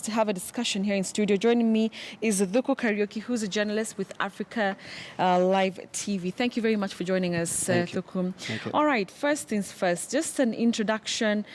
to have a discussion here in studio. Joining me is Thuku Kariuki, who's a journalist with Africa Live TV. Thank you very much for joining us, Thuku. Thank you. All right, first things first, just an introduction,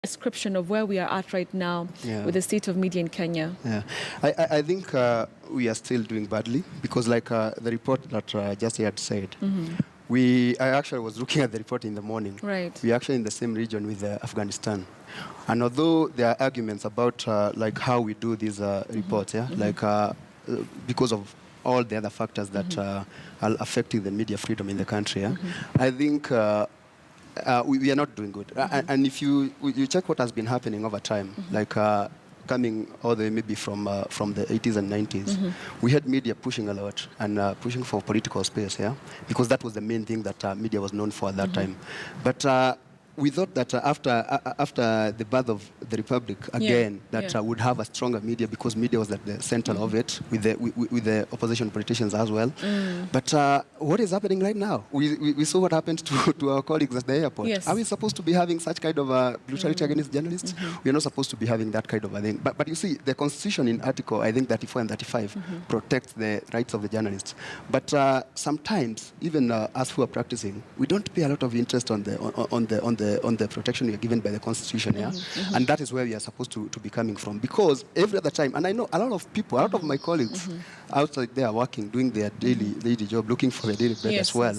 description of where we are at right now with the state of media in Kenya. Yeah, I think we are still doing badly because, like the report that Justus had said, I actually was looking at the report in the morning. Right. We're actually in the same region with Afghanistan. And although there are arguments about like how we do these reports, because of all the other factors that are affecting the media freedom in the country, I think we are not doing good. And if you check what has been happening over time, like coming all the way maybe from the 80s and 90s, we had media pushing a lot and pushing for political space, because that was the main thing that media was known for at that time. But we thought that after the birth of the Republic again, would have a stronger media because media was at the center of it with the opposition politicians as well. But what is happening right now? We saw what happened to our colleagues at the airport. Yes. Are we supposed to be having such kind of brutality against journalists? We are not supposed to be having that kind of a thing. But you see, the Constitution in Article, I think 34 and 35, protects the rights of the journalists. But sometimes, even us who are practicing, we don't pay a lot of interest on the protection we are given by the Constitution, and that is where we are supposed to be coming from. Because every other time, and I know a lot of people, a lot of my colleagues outside there working, doing their daily job, looking for their daily bread as well,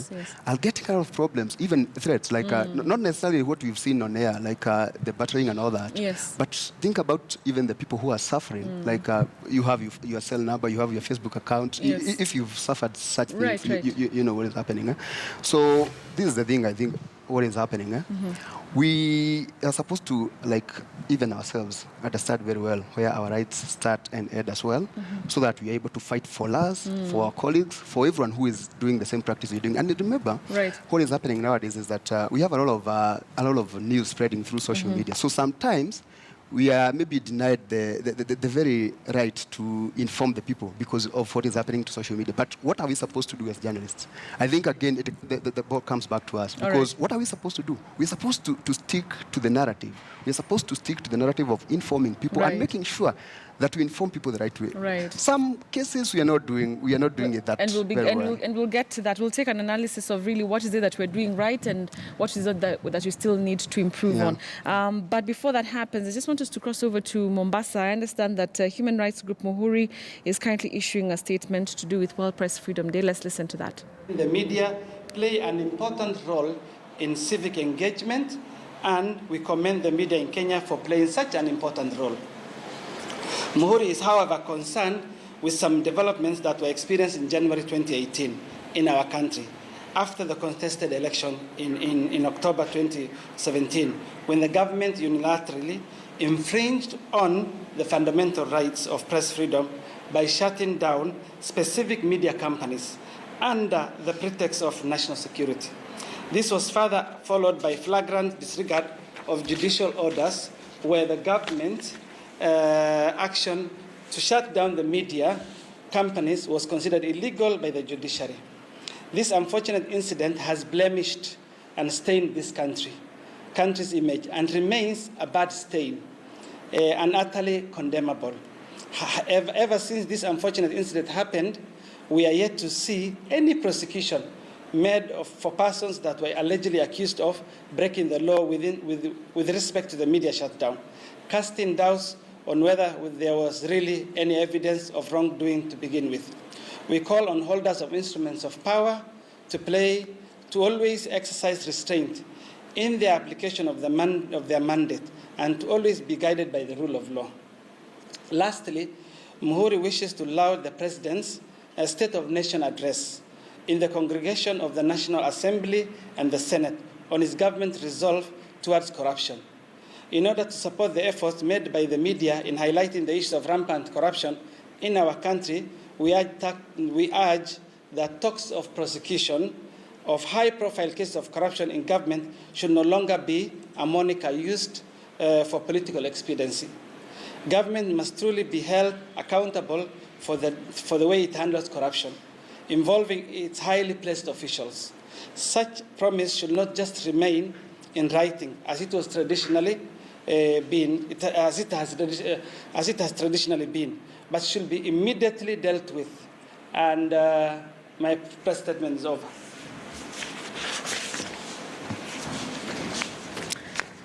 are getting a lot of problems, even threats, like not necessarily what we've seen on air, like the battering and all that. Yes. But think about even the people who are suffering, like you have your cell number, you have your Facebook account. If you've suffered such things, you know what is happening. So this is the thing, I think, what is happening. We are supposed to, like, even ourselves, understand very well where our rights start and end as well, so that we are able to fight for us, for our colleagues, for everyone who is doing the same practice we're doing. And remember, what is happening nowadays is that we have a lot of news spreading through social media. So sometimes we are maybe denied the very right to inform the people because of what is happening to social media. But what are we supposed to do as journalists? I think, again, the ball comes back to us. Because what are we supposed to do? We're supposed to stick to the narrative. We're supposed to stick to the narrative of informing people and making sure that we inform people the right way. Some cases we are not doing it that very well. And we'll get to that. We'll take an analysis of really what is it that we're doing right and what is it that we still need to improve on. But before that happens, I just want us to cross over to Mombasa. I understand that human rights group Muhuri is currently issuing a statement to do with World Press Freedom Day. Let's listen to that. The media play an important role in civic engagement, and we commend the media in Kenya for playing such an important role. Muhuri is, however, concerned with some developments that were experienced in January 2018 in our country after the contested election in October 2017, when the government unilaterally infringed on the fundamental rights of press freedom by shutting down specific media companies under the pretext of national security. This was further followed by flagrant disregard of judicial orders, where the government action to shut down the media companies was considered illegal by the judiciary. This unfortunate incident has blemished and stained this country's image, and remains a bad stain and utterly condemnable. Ever since this unfortunate incident happened, we are yet to see any prosecution made for persons that were allegedly accused of breaking the law with respect to the media shutdown, casting doubts on whether there was really any evidence of wrongdoing to begin with. We call on holders of instruments of power to always exercise restraint in the application of their mandate, and to always be guided by the rule of law. Lastly, Muhuri wishes to laud the President's State of Nation address in the congregation of the National Assembly and the Senate on his government's resolve towards corruption. In order to support the efforts made by the media in highlighting the issues of rampant corruption in our country, we urge that talks of prosecution of high-profile cases of corruption in government should no longer be a moniker used for political expediency. Government must truly be held accountable for the way it handles corruption, involving its highly placed officials. Such promise should not just remain in writing, as it was traditionally, as it has traditionally been, but should be immediately dealt with. And my press statement is over.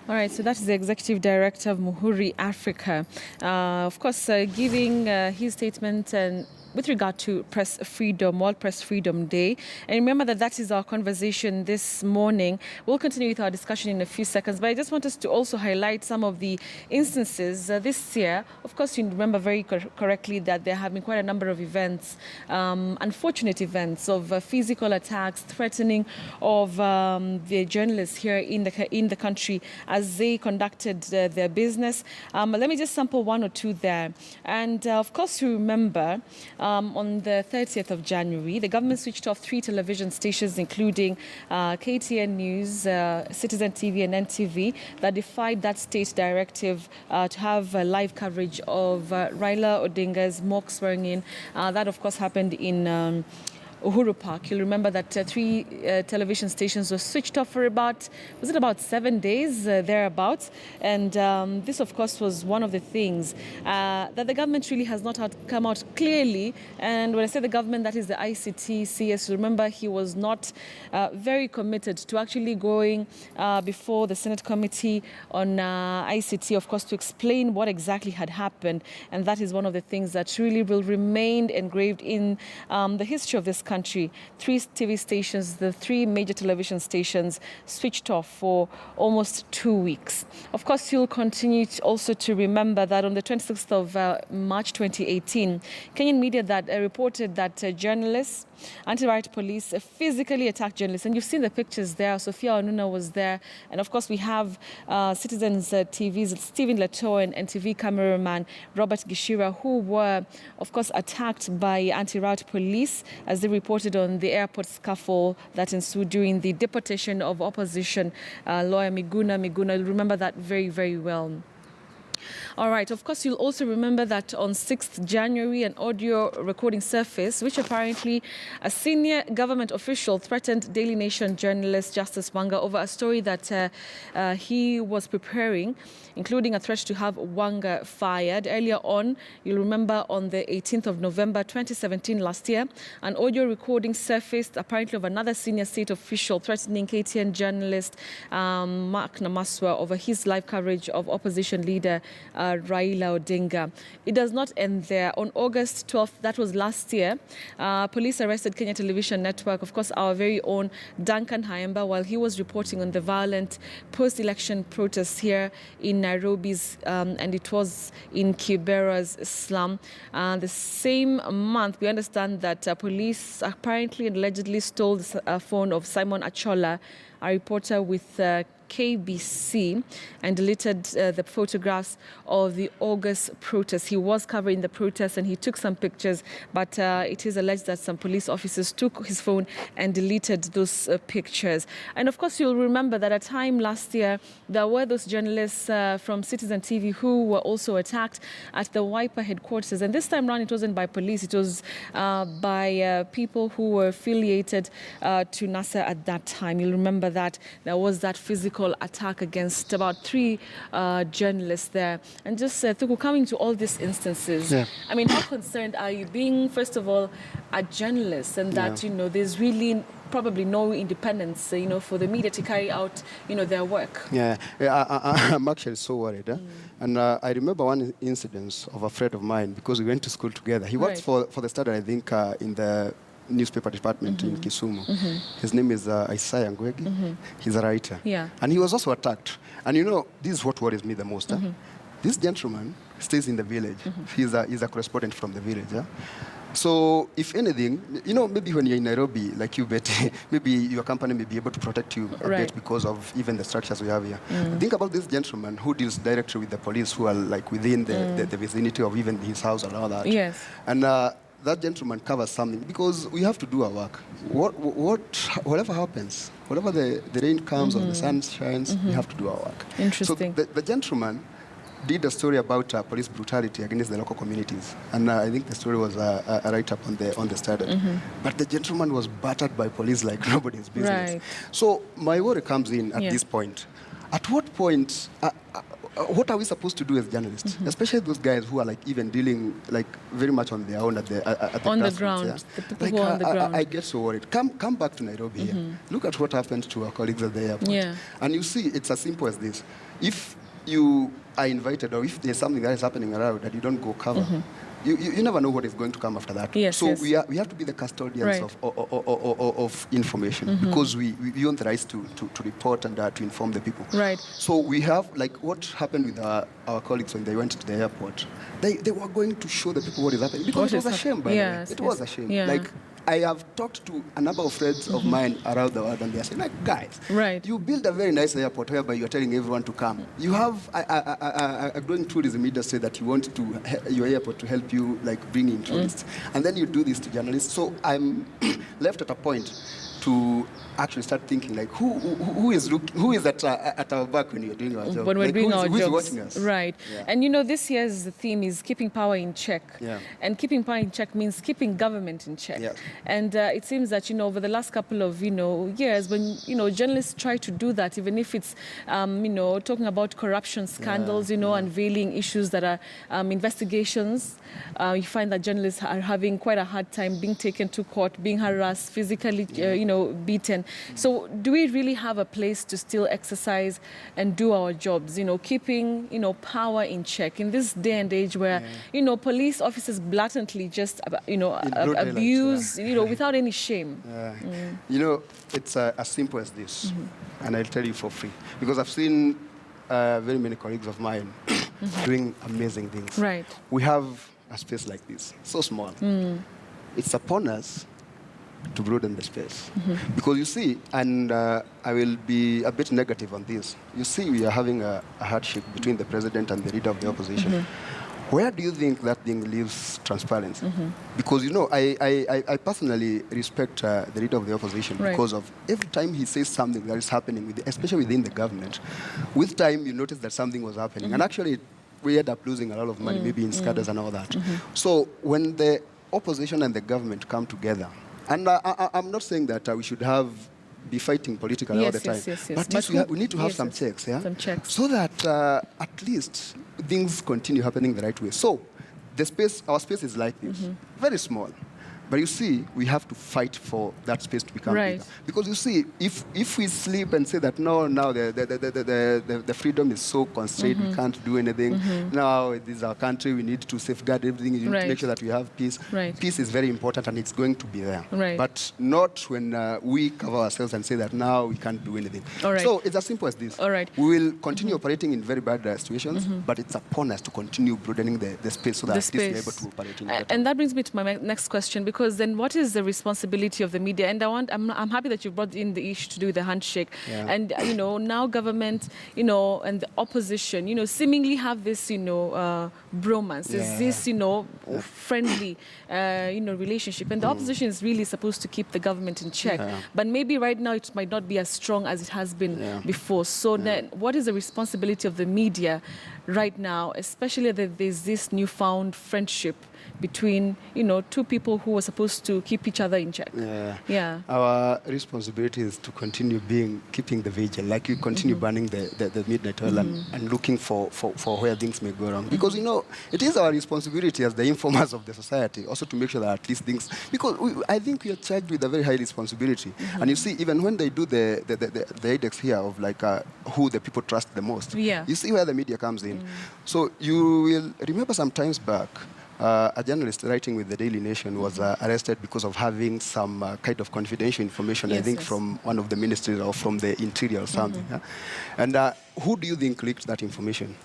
All right, so that is the Executive Director of Muhuri Africa, of course, giving his statement and with regard to press freedom, World Press Freedom Day. And remember that is our conversation this morning. We'll continue with our discussion in a few seconds, but I just want us to also highlight some of the instances this year. Of course, you remember very correctly that there have been quite a number of events, unfortunate events of physical attacks, threatening of the journalists here in the country as they conducted their business. Let me just sample one or two there. And of course, you remember on the 30th of January, the government switched off 3 television stations, including KTN News, Citizen TV and NTV, that defied that state directive to have live coverage of Raila Odinga's mock swearing in. That, of course, happened in Uhuru Park. You'll remember that 3 television stations were switched off for about 7 days, thereabouts. And this, of course, was one of the things that the government really has not come out clearly. And when I say the government, that is the ICT CS. Remember, he was not very committed to actually going before the Senate Committee on ICT, of course, to explain what exactly had happened. And that is one of the things that really will remain engraved in the history of this country. 3 TV stations, the 3 major television stations, switched off for almost 2 weeks. Of course, you'll continue also to remember that on the 26th of March 2018, Kenyan media that reported that journalists, anti-riot police physically attacked journalists. And you've seen the pictures there. Sophia Onuna was there. And of course, we have Citizens TV's Stephen Leto and NTV cameraman Robert Gishira, who were, of course, attacked by anti-riot police as they reported on the airport scuffle that ensued during the deportation of opposition lawyer Miguna Miguna. You'll remember that very, very well. All right. Of course, you'll also remember that on 6th January, an audio recording surfaced, which apparently a senior government official threatened Daily Nation journalist Justus Wanga over a story that he was preparing, including a threat to have Wanga fired. Earlier on, you'll remember on the 18th of November 2017, last year, an audio recording surfaced apparently of another senior state official threatening KTN journalist Mark Namaswa over his live coverage of opposition leader Raila Odinga. It does not end there. On August 12th, that was last year, police arrested Kenya Television Network, of course, our very own Duncan Haemba, while he was reporting on the violent post-election protests here in Nairobi's, and it was in Kibera's slum. The same month, we understand that police apparently and allegedly stole the phone of Simon Achola, a reporter with KBC, and deleted the photographs of the August protests. He was covering the protests and he took some pictures, but it is alleged that some police officers took his phone and deleted those pictures. And of course, you'll remember that at a time last year, there were those journalists from Citizen TV who were also attacked at the Wiper headquarters. And this time around, it wasn't by police, it was by people who were affiliated to NASA at that time. You'll remember that there was that physical attack against about 3 journalists there. And just Thuku, coming to all these instances, I mean, how concerned are you being, first of all, a journalist, and that, you know, there's really probably no independence, you know, for the media to carry out, you know, their work? I'm actually so worried. And I remember one incident of a friend of mine, because we went to school together. He works for the Standard, I think, in the newspaper department in Kisumu. His name is Isaiah Ngwegi. He's a writer. And he was also attacked. And you know, this is what worries me the most. This gentleman stays in the village. He's a correspondent from the village. So if anything, you know, maybe when you're in Nairobi, like you, Betty, maybe your company may be able to protect you a bit because of even the structures we have here. Think about this gentleman who deals directly with the police, who are like within the vicinity of even his house and all that. And that gentleman covers something, because we have to do our work. Whatever happens, whatever the rain comes or the sun shines, we have to do our work. Interesting. So the gentleman did a story about police brutality against the local communities, and I think the story was a write-up on the Standard. But the gentleman was battered by police like nobody's business. So my worry comes in at this point. At what point? what are we supposed to do as journalists, especially those guys who are like even dealing like very much on their own at the on the grassroots, ground, yeah? the people Like, who are on the ground. I get so worried. Come back to Nairobi here. Look at what happened to our colleagues at the airport. Yeah. And you see, it's as simple as this. If you are invited or if there's something that is happening around that you don't go cover, you never know what is going to come after that. Yes, so yes. we have to be the custodians Right. of information because we own the rights to report and to inform the people. Right. So we have, like what happened with our colleagues when they went to the airport. They were going to show the people what is happening because What it was is a shame, by yes, the way. It yes. was a shame. Yeah. Like, I have talked to a number of friends of mine around the world, and they're saying, like, guys, Right. you build a very nice airport whereby you're telling everyone to come. You have a growing tourism industry that you want your airport to help you, like, bring in tourists. And then you do this to journalists. So I'm left at a point to actually start thinking, like, who is at our back when you're doing our job? When we're like, doing our who's jobs. watching us? Right. Yeah. And this year's theme is keeping power in check. Yeah. And keeping power in check means keeping government in check. Yeah. And it seems that, over the last couple of, years, when, journalists try to do that, even if it's, talking about corruption scandals, unveiling issues that are investigations, you find that journalists are having quite a hard time being taken to court, being harassed, physically, beaten. So do we really have a place to still exercise and do our jobs, keeping, power in check in this day and age where, police officers blatantly just, abuse, without any shame? It's as simple as this, and I'll tell you for free. Because I've seen very many colleagues of mine doing amazing things. Right. We have a space like this, so small. It's upon us to broaden the space. Because you see, and I will be a bit negative on this, you see we are having a hardship between the president and the leader of the opposition. Where do you think that thing leaves transparency? Because, I personally respect the leader of the opposition because of every time he says something that is happening, especially within the government, with time you notice that something was happening. And actually, we end up losing a lot of money, maybe in scatters and all that. So when the opposition and the government come together, and I'm not saying that we should be fighting politically all the time. Yes. But we need to have some checks, yeah? Some checks. So that at least things continue happening the right way. So our space is like this, very small. But you see, we have to fight for that space to become bigger. Because you see, if we sleep and say that now the freedom is so constrained, we can't do anything. Now this is our country, we need to safeguard everything. You need to make sure that we have peace. Peace is very important, and it's going to be there. But not when we cover ourselves and say that now we can't do anything. So it's as simple as this. We will continue operating in very bad situations, but it's upon us to continue broadening the space so that at least we're able to operate in better. And that brings me to my next question, because then what is the responsibility of the media? And I'm happy that you brought in the issue to do with the handshake. And, now government, and the opposition, seemingly have this, bromance, this, friendly, relationship. And the opposition is really supposed to keep the government in check. But maybe right now it might not be as strong as it has been before. So then what is the responsibility of the media right now, especially that there's this newfound friendship between, two people who were supposed to keep each other in check? Our responsibility is to continue keeping the vigil, like you continue burning the midnight oil and looking for where things may go wrong. Because, it is our responsibility as the informers of the society also to make sure that at least things, because I think we are charged with a very high responsibility. And you see, even when they do the index here of like who the people trust the most, you see where the media comes in. So you will remember some times back, a journalist writing with the Daily Nation was arrested because of having some kind of confidential information, I think from one of the ministries or from the interior or something. And who do you think leaked that information?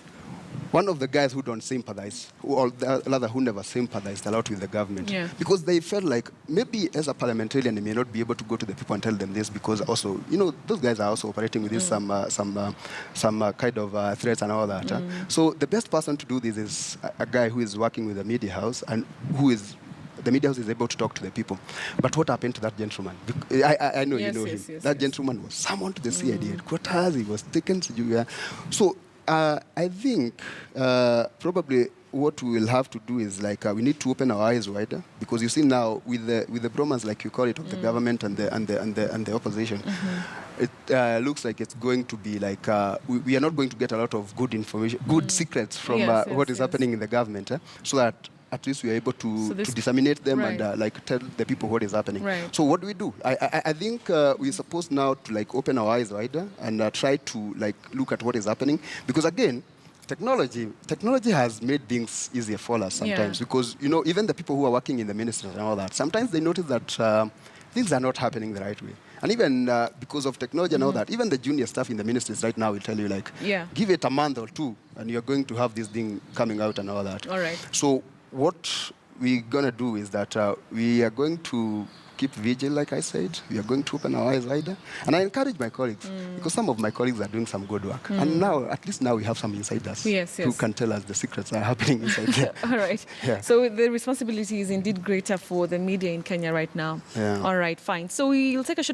One of the guys who don't sympathize, or rather who never sympathized a lot with the government, because they felt like maybe as a parliamentarian they may not be able to go to the people and tell them this, because also, those guys are also operating within some kind of threats and all that. So the best person to do this is a guy who is working with a media house and the media house is able to talk to the people. But what happened to that gentleman? I know you know him. That gentleman was summoned to the CID headquarters. He was taken to. So I think probably what we will have to do is like we need to open our eyes wider, because you see now with the bromance, like you call it, of the government and the opposition, it looks like it's going to be like we are not going to get a lot of good information, good secrets from what is happening in the government, so that at least we are able to disseminate them and like tell the people what is happening. Right. So what do we do? I think we're supposed now to like open our eyes wider and try to like look at what is happening, because again, technology has made things easier for us sometimes, because you know, even the people who are working in the ministries and all that, sometimes they notice that things are not happening the right way. And even because of technology and all that, even the junior staff in the ministries right now will tell you like, give it a month or two and you're going to have this thing coming out and all that. All right. So what we're going to do is that we are going to keep vigil, like I said. We are going to open our eyes wider. And I encourage my colleagues, because some of my colleagues are doing some good work. And now, at least now we have some insiders who can tell us the secrets that are happening inside there. All right. Yeah. So the responsibility is indeed greater for the media in Kenya right now. Yeah. All right, fine. So we'll take a short